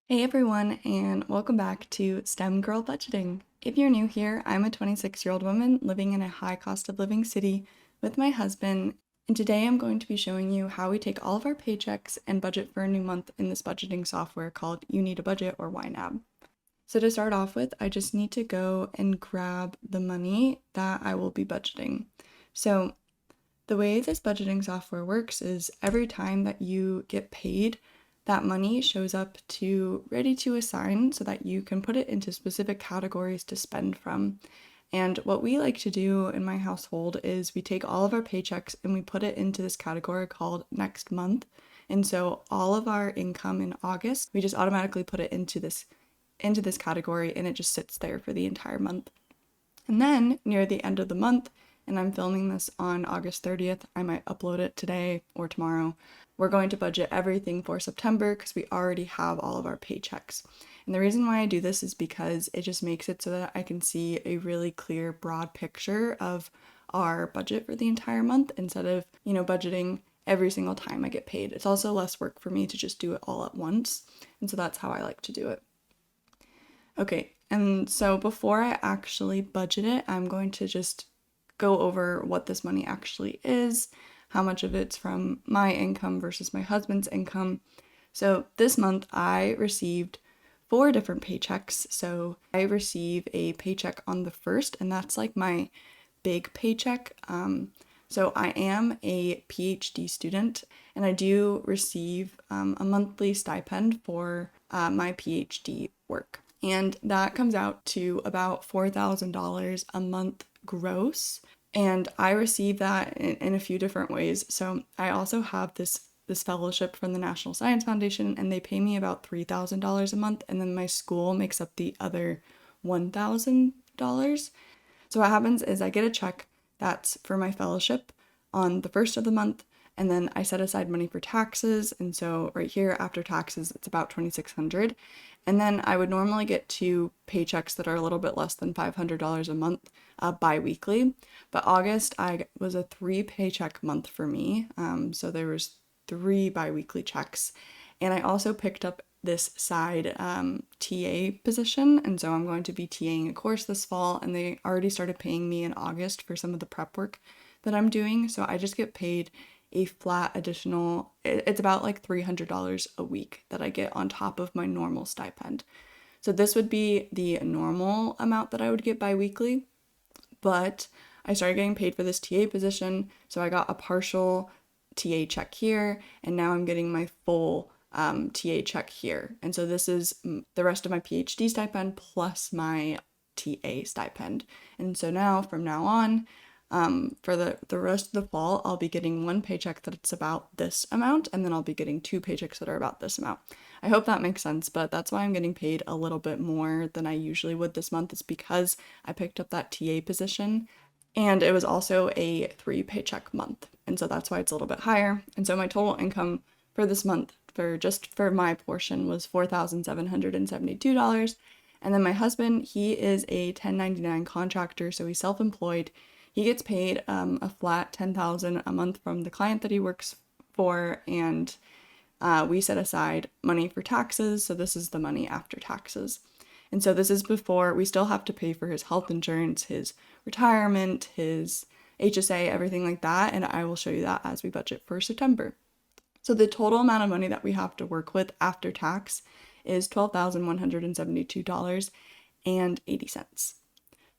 Hey everyone, and welcome back to STEM Girl Budgeting. If you're new here, I'm a 26-year-old woman living in a high cost of living city with my husband, and today I'm going to be showing you how we take all of our paychecks and budget for a new month in this budgeting software called You Need a Budget or YNAB. So to start off with, I just need to go and grab the money that I will be budgeting. So the way this budgeting software works is every time that you get paid, that money shows up to ready to assign so that you can put it into specific categories to spend from. And what we like to do in my household is we take all of our paychecks and we put it into this category called next month. And so all of our income in August, we just automatically put it into this category and it just sits there for the entire month. And then near the end of the month, and I'm filming this on August 30th, I might upload it today or tomorrow, we're going to budget everything for September because we already have all of our paychecks. And the reason why I do this is because it just makes it so that I can see a really clear, broad picture of our budget for the entire month instead of, budgeting every single time I get paid. It's also less work for me to just do it all at once. And so that's how I like to do it. Okay, and so before I actually budget it, I'm going to just go over what this money actually is, how much of it's from my income versus my husband's income. So this month I received 4 different paychecks. So I receive a paycheck on the 1st, and that's like my big paycheck. So I am a PhD student, and I do receive a monthly stipend for my PhD work. And that comes out to about $4,000 a month gross. And I receive that in a few different ways. So I also have this fellowship from the National Science Foundation, and they pay me about $3,000 a month, and then my school makes up the other $1,000. So what happens is I get a check that's for my fellowship on the 1st of the month, and then I set aside money for taxes, and so right here after taxes it's about $2,600. And then I would normally get 2 paychecks that are a little bit less than $500 a month bi-weekly, but August was a 3 paycheck month for me, so there was 3 bi-weekly checks. And I also picked up this side TA position, and so I'm going to be TAing a course this fall, and they already started paying me in August for some of the prep work that I'm doing, so I just get paid a flat additional, it's about like $300 a week that I get on top of my normal stipend. So this would be the normal amount that I would get bi-weekly, but I started getting paid for this TA position, so I got a partial TA check here, and now I'm getting my full TA check here. And so this is the rest of my PhD stipend plus my TA stipend. And so now, from now on, for the rest of the fall, I'll be getting 1 paycheck that's about this amount, and then I'll be getting 2 paychecks that are about this amount. I hope that makes sense, but that's why I'm getting paid a little bit more than I usually would this month, is because I picked up that TA position, and it was also a 3 paycheck month, and so that's why it's a little bit higher. And so my total income for this month, for my portion, was $4,772. And then my husband, he is a 1099 contractor, so he's self-employed. He gets paid a flat $10,000 a month from the client that he works for, and we set aside money for taxes, so this is the money after taxes. And so this is before we still have to pay for his health insurance, his retirement, his HSA, everything like that, and I will show you that as we budget for September. So the total amount of money that we have to work with after tax is $12,172.80.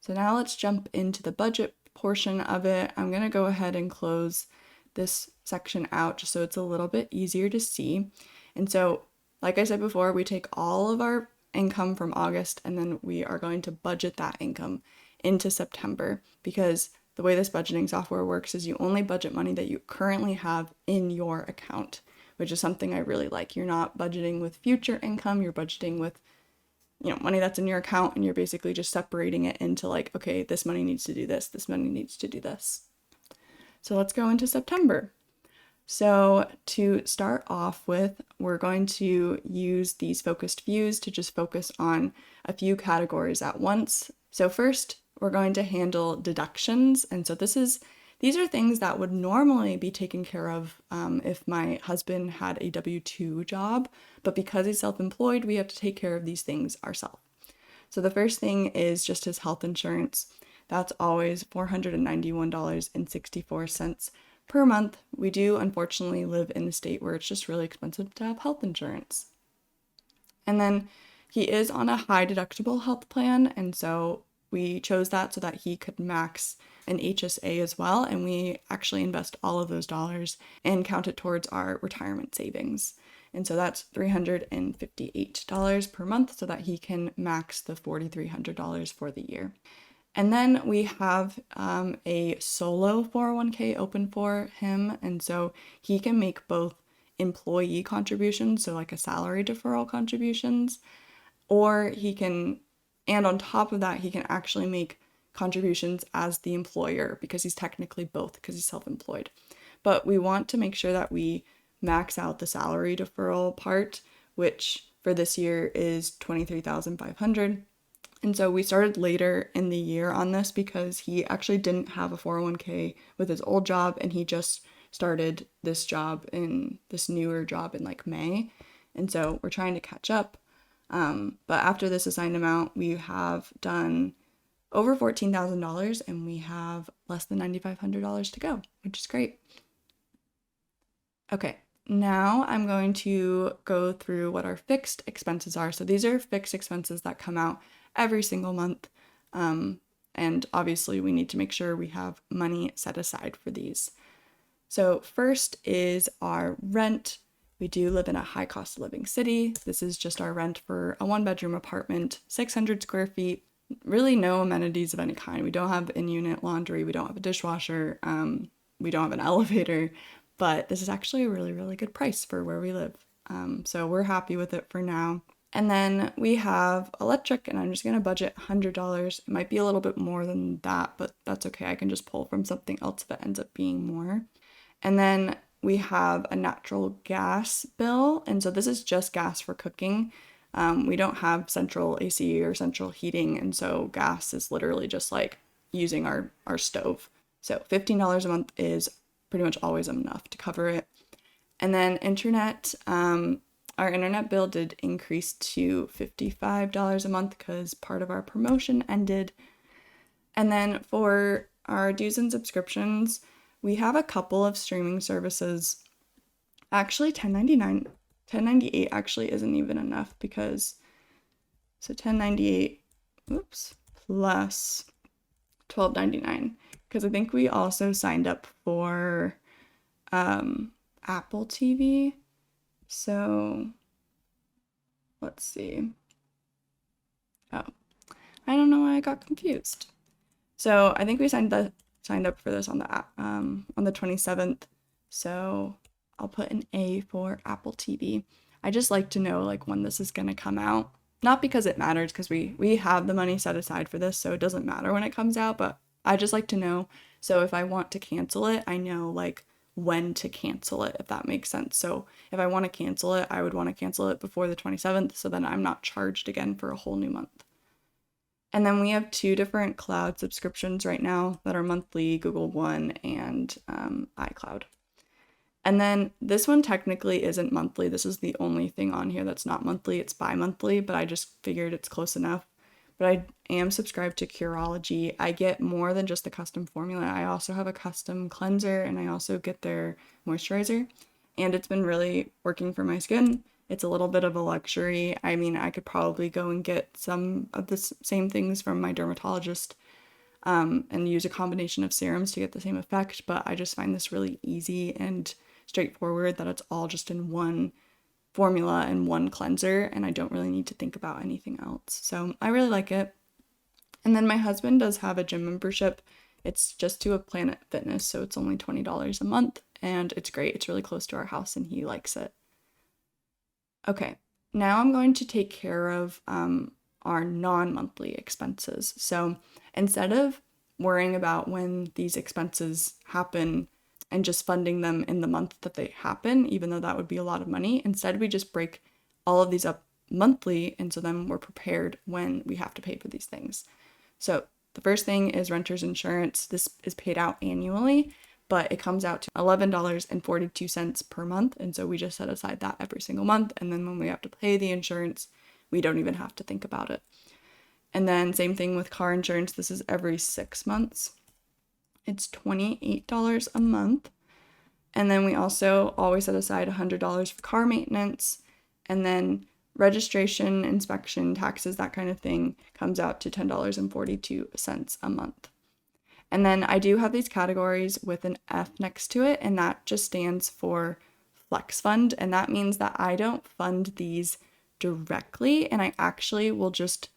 So now let's jump into the budget portion of it. I'm going to go ahead and close this section out just so it's a little bit easier to see. And so, like I said before, we take all of our income from August, and then we are going to budget that income into September, because the way this budgeting software works is you only budget money that you currently have in your account, which is something I really like. You're not budgeting with future income, you're budgeting with money that's in your account, and you're basically just separating it into like, okay, this money needs to do this, this money needs to do this. So let's go into September. So to start off with, we're going to use these focused views to just focus on a few categories at once. So first, we're going to handle deductions. And so these these are things that would normally be taken care of if my husband had a W-2 job, but because he's self-employed, we have to take care of these things ourselves. So the first thing is just his health insurance. That's always $491.64 per month. We do unfortunately live in a state where it's just really expensive to have health insurance. And then he is on a high deductible health plan, and so we chose that so that he could max an HSA as well, and we actually invest all of those dollars and count it towards our retirement savings. And so that's $358 per month so that he can max the $4,300 for the year. And then we have a solo 401k open for him, and so he can make both employee contributions, so like a salary deferral contributions, or he can, and on top of that, he can actually make contributions as the employer because he's technically both because he's self-employed. But we want to make sure that we max out the salary deferral part, which for this year is $23,500. And so we started later in the year on this because he actually didn't have a 401k with his old job, and he just started this newer job in like May. And so we're trying to catch up. But after this assigned amount, we have done over $14,000 and we have less than $9,500 to go, which is great. Okay, now I'm going to go through what our fixed expenses are. So these are fixed expenses that come out every single month. And obviously we need to make sure we have money set aside for these. So first is our rent. We do live in a high cost of living city. This is just our rent for a 1-bedroom apartment, 600 square feet, really no amenities of any kind. We don't have in-unit laundry. We don't have a dishwasher. We don't have an elevator, but this is actually a really, really good price for where we live. So we're happy with it for now. And then we have electric, and I'm just going to budget $100. It might be a little bit more than that, but that's okay. I can just pull from something else if it ends up being more. And then we have a natural gas bill, and so this is just gas for cooking. We don't have central AC or central heating, and so gas is literally just like using our stove. So $15 a month is pretty much always enough to cover it. And then internet, our internet bill did increase to $55 a month because part of our promotion ended. And then for our dues and subscriptions, we have a couple of streaming services. Actually, $10.98 actually isn't even enough because, so $10.98, plus $12.99, because I think we also signed up for Apple TV. So let's see. Oh, I don't know why I got confused. So I think we signed up for this on the 27th. So I'll put an A for Apple TV. I just like to know like when this is going to come out. Not because it matters, because we have the money set aside for this, so it doesn't matter when it comes out, but I just like to know. So if I want to cancel it, I know like when to cancel it, if that makes sense. So if I want to cancel it, I would want to cancel it before the 27th, so then I'm not charged again for a whole new month. And then we have 2 different cloud subscriptions right now that are monthly, Google One and iCloud. And then this one technically isn't monthly. This is the only thing on here that's not monthly. It's bi-monthly, but I just figured it's close enough. But I am subscribed to Curology. I get more than just the custom formula. I also have a custom cleanser, and I also get their moisturizer. And it's been really working for my skin. It's a little bit of a luxury. I mean, I could probably go and get some of the same things from my dermatologist and use a combination of serums to get the same effect, but I just find this really easy and straightforward that it's all just in one formula and one cleanser, and I don't really need to think about anything else. So I really like it. And then my husband does have a gym membership. It's just to a Planet Fitness, so it's only $20 a month, and it's great. It's really close to our house, and he likes it. Okay, now I'm going to take care of our non-monthly expenses. So instead of worrying about when these expenses happen and just funding them in the month that they happen, even though that would be a lot of money, instead we just break all of these up monthly, and so then we're prepared when we have to pay for these things. So The first thing is renter's insurance. This is paid out annually, but it comes out to $11.42 per month. And so we just set aside that every single month. And then when we have to pay the insurance, we don't even have to think about it. And then same thing with car insurance. This is every 6 months. It's $28 a month. And then we also always set aside $100 for car maintenance. And then registration, inspection, taxes, that kind of thing comes out to $10.42 a month. And then I do have these categories with an F next to it, and that just stands for flex fund. And that means that I don't fund these directly, and I actually will just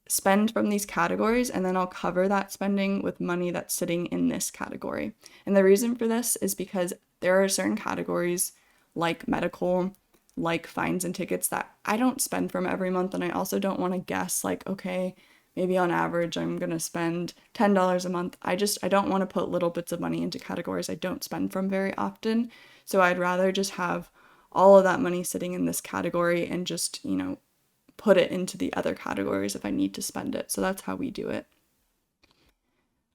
spend from these categories, and then I'll cover that spending with money that's sitting in this category. And the reason for this is because there are certain categories like medical, like fines and tickets, that I don't spend from every month. And I also don't want to guess like, okay, maybe on average I'm going to spend $10 a month. I don't want to put little bits of money into categories I don't spend from very often. So I'd rather just have all of that money sitting in this category and just, put it into the other categories if I need to spend it. So that's how we do it.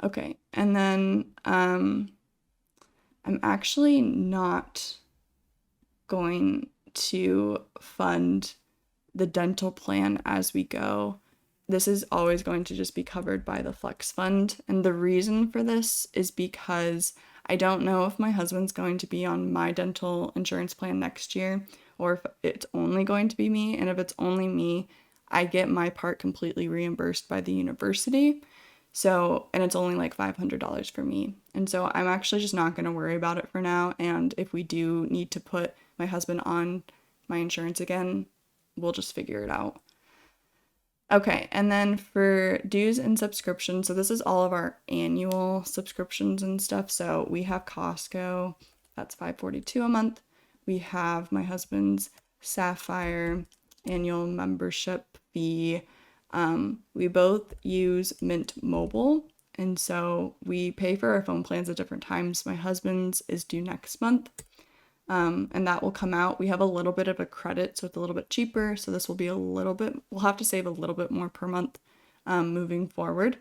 Okay, and then I'm actually not going to fund the dental plan as we go. This is always going to just be covered by the flex fund. And the reason for this is because I don't know if my husband's going to be on my dental insurance plan next year, or if it's only going to be me. And if it's only me, I get my part completely reimbursed by the university. So, and it's only like $500 for me. And so I'm actually just not going to worry about it for now. And if we do need to put my husband on my insurance again, we'll just figure it out. Okay, and then for dues and subscriptions, so this is all of our annual subscriptions and stuff. So we have Costco, that's $5.42 a month. We have my husband's Sapphire annual membership fee. We both use Mint Mobile, and so we pay for our phone plans at different times. My husband's is due next month, and that will come out. We have a little bit of a credit, so it's a little bit cheaper. So this will be we'll have to save a little bit more per month moving forward.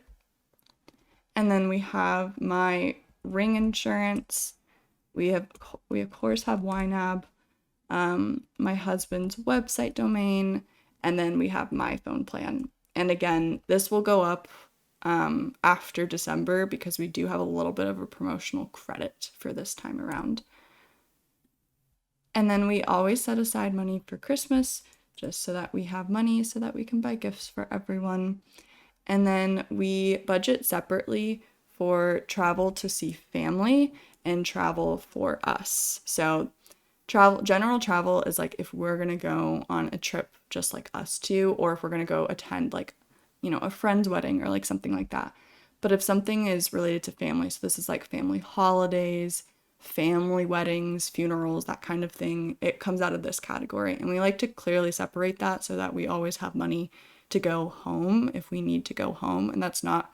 And then we have my ring insurance. We of course have YNAB, my husband's website domain, and then we have my phone plan. And again, this will go up after December because we do have a little bit of a promotional credit for this time around. And then we always set aside money for Christmas, just so that we have money so that we can buy gifts for everyone. And then we budget separately for travel to see family and travel for us. So general travel is like if we're going to go on a trip just like us two, or if we're going to go attend like, a friend's wedding or like something like that. But if something is related to family, so this is like family holidays, family weddings, funerals, that kind of thing, it comes out of this category. And we like to clearly separate that so that we always have money to go home if we need to go home. And that's not,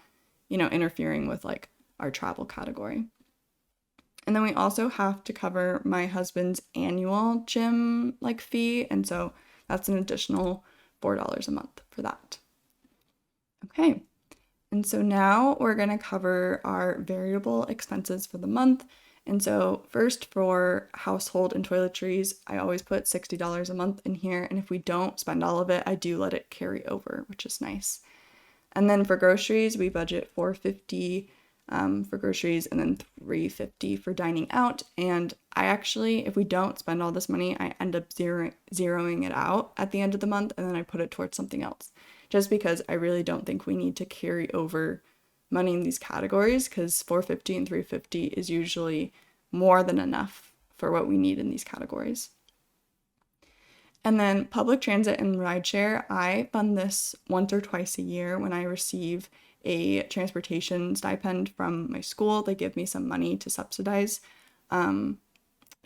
interfering with like our travel category. And then we also have to cover my husband's annual gym like fee. And so that's an additional $4 a month for that. Okay. And so now we're going to cover our variable expenses for the month. And so first, for household and toiletries, I always put $60 a month in here. And if we don't spend all of it, I do let it carry over, which is nice. And then for groceries, we budget $4.50 for groceries and then $3.50 for dining out. And I actually, if we don't spend all this money, I end up zeroing it out at the end of the month, and then I put it towards something else, just because I really don't think we need to carry over money in these categories, because $4.50 and $3.50 is usually more than enough for what we need in these categories. And then public transit and rideshare, I fund this once or twice a year when I receive a transportation stipend from my school. They give me some money to subsidize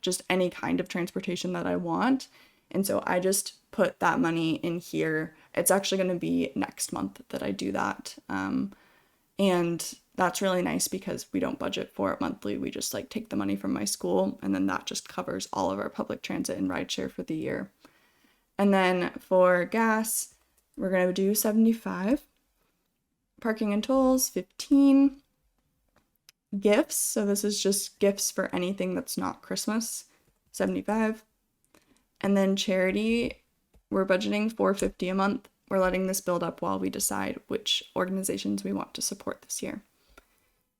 just any kind of transportation that I want. And so I just put that money in here. It's actually going to be next month that I do that. And that's really nice because we don't budget for it monthly. We just like take the money from my school, and then that just covers all of our public transit and rideshare for the year. And then for gas, we're going to do $75. Parking and tolls, 15. Gifts, so this is just gifts for anything that's not Christmas, 75. And then charity, we're budgeting $450 a month. We're letting this build up while we decide which organizations we want to support this year.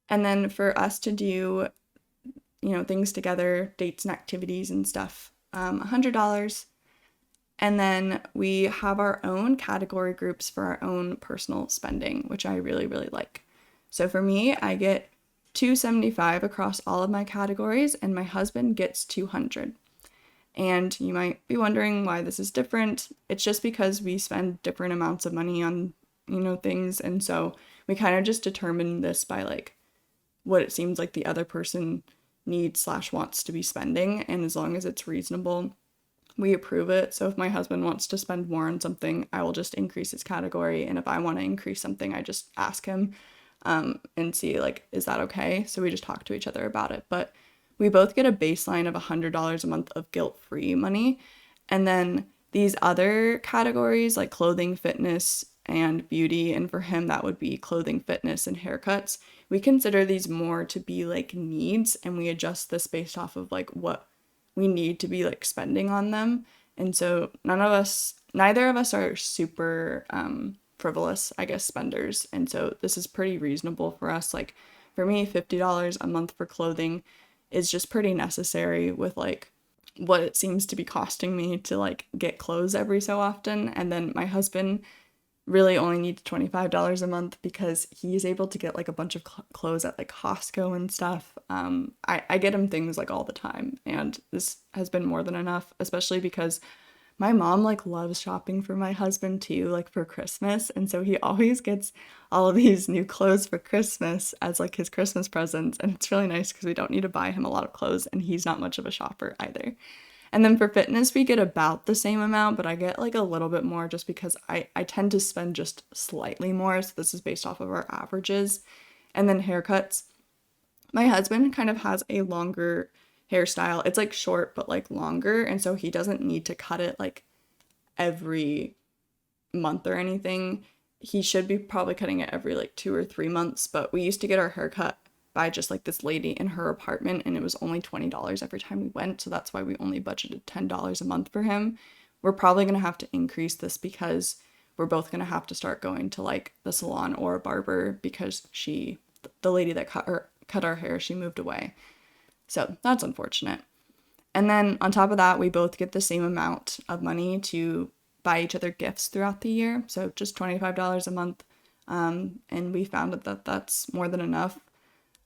And then for us to do, things together, dates and activities and stuff, $100. And then we have our own category groups for our own personal spending, which I really, really like. So for me, I get $275 across all of my categories, and my husband gets $200. And you might be wondering why this is different. It's just because we spend different amounts of money on, things. And so we kind of just determine this by like what it seems like the other person needs / wants to be spending. And as long as it's reasonable, we approve it. So if my husband wants to spend more on something, I will just increase his category. And if I want to increase something, I just ask him and see like, is that okay? So we just talk to each other about it. But we both get a baseline of $100 a month of guilt-free money. And then these other categories like clothing, fitness, and beauty, and for him that would be clothing, fitness, and haircuts. We consider these more to be like needs, and we adjust this based off of like what we need to be like spending on them. And so neither of us are super frivolous, I guess, spenders. And so this is pretty reasonable for us. Like for me, $50 a month for clothing is just pretty necessary with like what it seems to be costing me to like get clothes every so often. And then my husband really only needs $25 a month because he's able to get like a bunch of clothes at like Costco and stuff. I get him things like all the time, and this has been more than enough, especially because my mom like loves shopping for my husband too, like for Christmas. And so he always gets all of these new clothes for Christmas as like his Christmas presents. And it's really nice because we don't need to buy him a lot of clothes, and he's not much of a shopper either. And then for fitness, we get about the same amount, but I get like a little bit more just because I tend to spend just slightly more. So this is based off of our averages. And then haircuts. My husband kind of has a longer hairstyle. It's like short, but like longer. And so he doesn't need to cut it like every month or anything. He should be probably cutting it every like 2 or 3 months. But we used to get our hair cut by just like this lady in her apartment, and it was only $20 every time we went. So that's why we only budgeted $10 a month for him. We're probably going to have to increase this because we're both going to have to start going to like the salon or a barber because the lady that cut our hair, she moved away. So that's unfortunate. And then on top of that, we both get the same amount of money to buy each other gifts throughout the year. So just $25 a month. And we found that that's more than enough.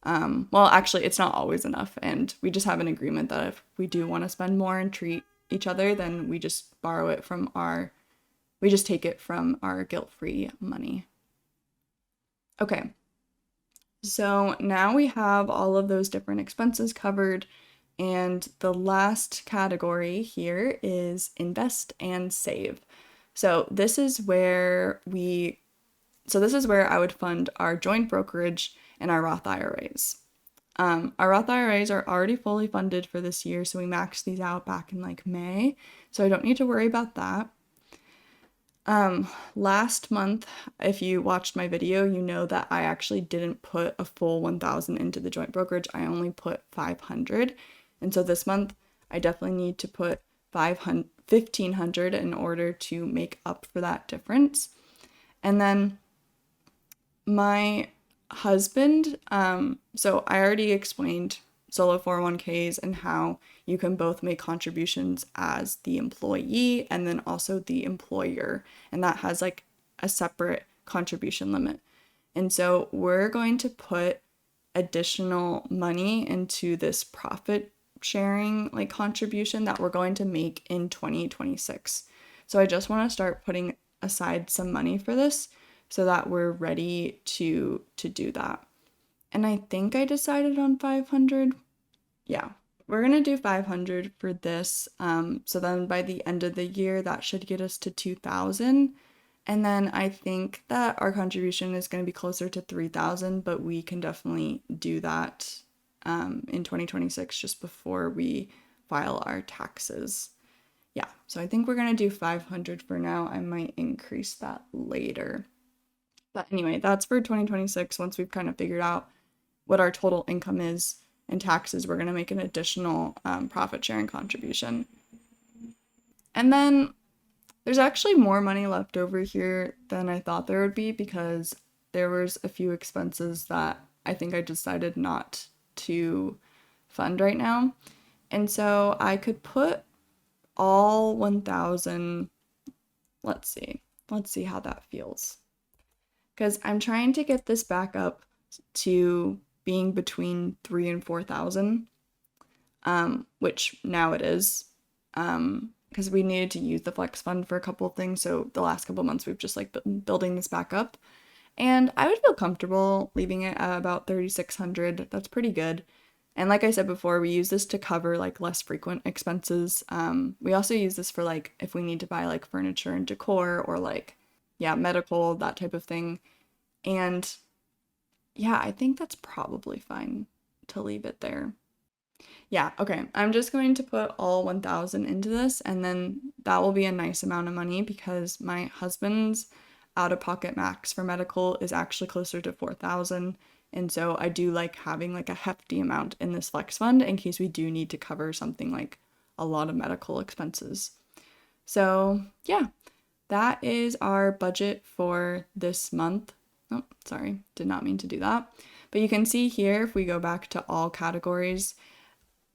Well, actually, it's not always enough. And we just have an agreement that if we do want to spend more and treat each other, then we just take it from our guilt-free money. Okay. So now we have all of those different expenses covered, and the last category here is invest and save. So this is where I would fund our joint brokerage and our Roth IRAs. Our Roth IRAs are already fully funded for this year, so we maxed these out back in like May, so I don't need to worry about that. Last month, if you watched my video, you know that I actually didn't put a full 1,000 into the joint brokerage. I only put 500. And so this month, I definitely need to put 1,500 in order to make up for that difference. And then my husband, so I already explained solo 401ks and how you can both make contributions as the employee and then also the employer, and that has like a separate contribution limit. And so we're going to put additional money into this profit sharing like contribution that we're going to make in 2026. So I just want to start putting aside some money for this so that we're ready to do that. And I think I decided on 500. Yeah, we're going to do 500 for this. So then by the end of the year, that should get us to 2,000. And then I think that our contribution is going to be closer to 3,000, but we can definitely do that in 2026 just before we file our taxes. Yeah, so I think we're going to do 500 for now. I might increase that later. But anyway, that's for 2026. Once we've kind of figured out what our total income is and taxes, we're going to make an additional profit sharing contribution. And then there's actually more money left over here than I thought there would be, because there was a few expenses that I think I decided not to fund right now. And so I could put all 1,000, let's see how that feels. Because I'm trying to get this back up to being between 3,000 and 4,000, which now it is, because we needed to use the flex fund for a couple of things. So the last couple of months we've just like been building this back up, and I would feel comfortable leaving it at about 3,600. That's pretty good. And like I said before, we use this to cover like less frequent expenses. We also use this for like if we need to buy like furniture and decor, or like, yeah, medical, that type of thing. And yeah, I think that's probably fine to leave it there. Yeah, okay. I'm just going to put all 1,000 into this, and then that will be a nice amount of money, because my husband's out-of-pocket max for medical is actually closer to 4,000. And so I do like having like a hefty amount in this flex fund in case we do need to cover something like a lot of medical expenses. So yeah, that is our budget for this month. Oh, sorry, did not mean to do that. But you can see here, if we go back to all categories,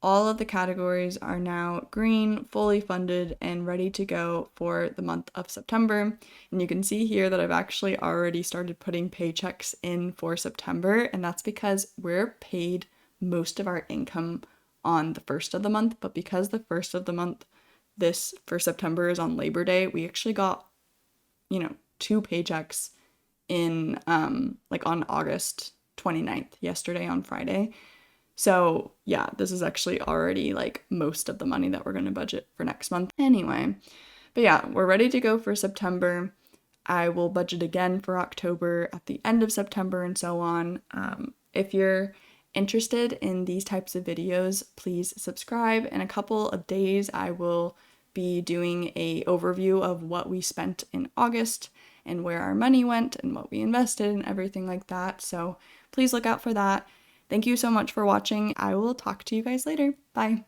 all of the categories are now green, fully funded, and ready to go for the month of September. And you can see here that I've actually already started putting paychecks in for September, and that's because we're paid most of our income on the first of the month. But because the first of the month, this for September, is on Labor Day, we actually got, 2 paychecks in like on August 29th, yesterday on Friday. So yeah, this is actually already like most of the money that we're going to budget for next month anyway. But yeah, we're ready to go for September. I will budget again for October at the end of September, and so on. If you're interested in these types of videos, please subscribe. In a couple of days, I will be doing a overview of what we spent in August and where our money went and what we invested and everything like that. So please look out for that. Thank you so much for watching. I will talk to you guys later. Bye.